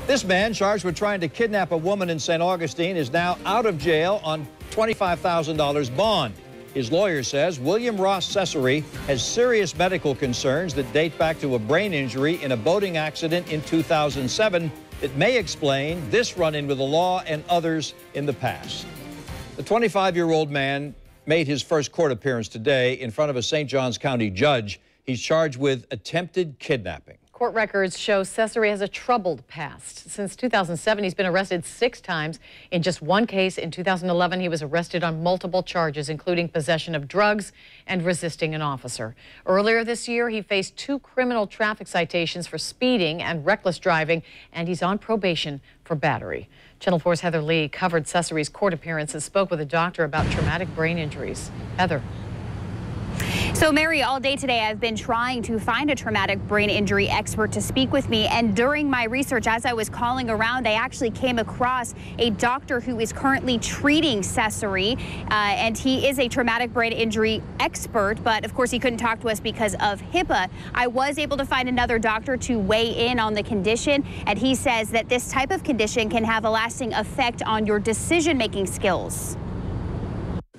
This man, charged with trying to kidnap a woman in St. Augustine, is now out of jail on $25,000 bond. His lawyer says William Cesery has serious medical concerns that date back to a brain injury in a boating accident in 2007 that may explain this run-in with the law and others in the past. The 25-year-old man made his first court appearance today in front of a St. Johns County judge. He's charged with attempted kidnapping. Court records show Cesery has a troubled past. Since 2007, he's been arrested 6 times. In just one case, in 2011, he was arrested on multiple charges, including possession of drugs and resisting an officer. Earlier this year, he faced 2 criminal traffic citations for speeding and reckless driving, and he's on probation for battery. Channel 4's Heather Lee covered Cesery's court appearance and spoke with a doctor about traumatic brain injuries. Heather. So, Mary, all day today I've been trying to find a traumatic brain injury expert to speak with me. And during my research, as I was calling around, I actually came across a doctor who is currently treating Cesery. And he is a traumatic brain injury expert. But of course, he couldn't talk to us because of HIPAA. I was able to find another doctor to weigh in on the condition. And he says that this type of condition can have a lasting effect on your decision-making skills.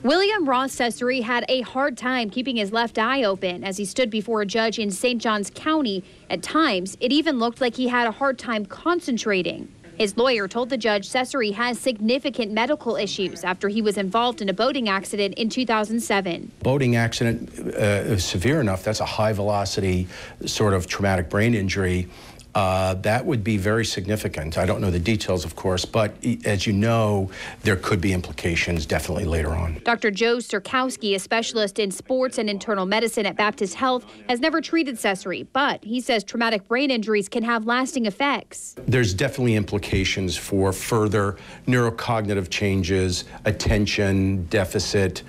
William Cesery had a hard time keeping his left eye open as he stood before a judge in St. Johns County. At times, it even looked like he had a hard time concentrating. His lawyer told the judge Cesery has significant medical issues after he was involved in a boating accident in 2007. Boating accident is severe enough. That's a high velocity sort of traumatic brain injury. That would be very significant. I don't know the details, of course, but as you know, there could be implications definitely later on. Dr. Joe Sirkowski, a specialist in sports and internal medicine at Baptist Health, has never treated Cesery, but he says traumatic brain injuries can have lasting effects. There's definitely implications for further neurocognitive changes, attention deficit,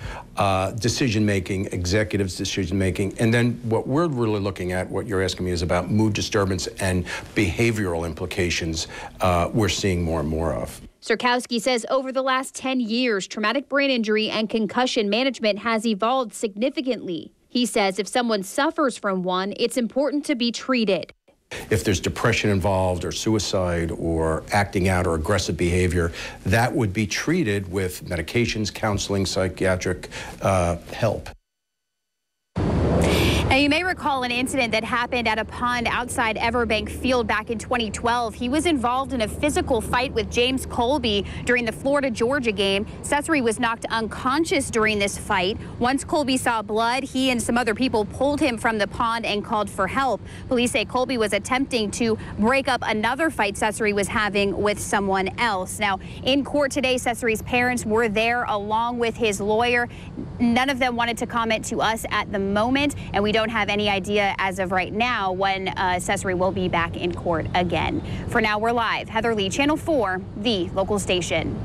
decision-making, executives' decision-making, and then what we're really looking at, what you're asking me, is about mood disturbance and behavioral implications we're seeing more and more of. Sirkowski says over the last 10 years, traumatic brain injury and concussion management has evolved significantly. He says if someone suffers from one, it's important to be treated. If there's depression involved or suicide or acting out or aggressive behavior, that would be treated with medications, counseling, psychiatric help. Now, you may recall an incident that happened at a pond outside Everbank Field back in 2012. He was involved in a physical fight with James Colby during the Florida-Georgia game. Cesery was knocked unconscious during this fight. Once Colby saw blood, he and some other people pulled him from the pond and called for help. Police say Colby was attempting to break up another fight Cesery was having with someone else. Now, in court today, Cesery's parents were there along with his lawyer. None of them wanted to comment to us at the moment, and we don't have any idea as of right now when Cesery will be back in court again. For now, we're live. Heather Lee, Channel 4, the local station.